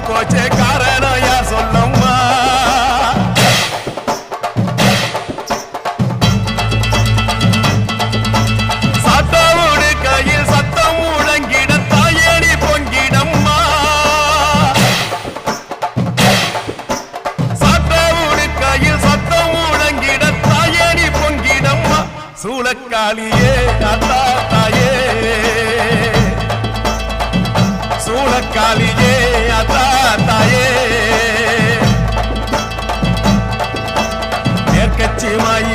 கோச்சே காரணம் யார் சொல்லம்மா சட்டோடு கையில் சத்தம் முழங்கிட தாயணி பொங்கிடம்மா சட்டோடு கையில் சத்தம் முழங்கிட தாயணி பொங்கிடம்மா சூளக்காளியே அத்தா தாயே சூளக்காளியே அத்தா தாயே மேற்கட்சி மாயி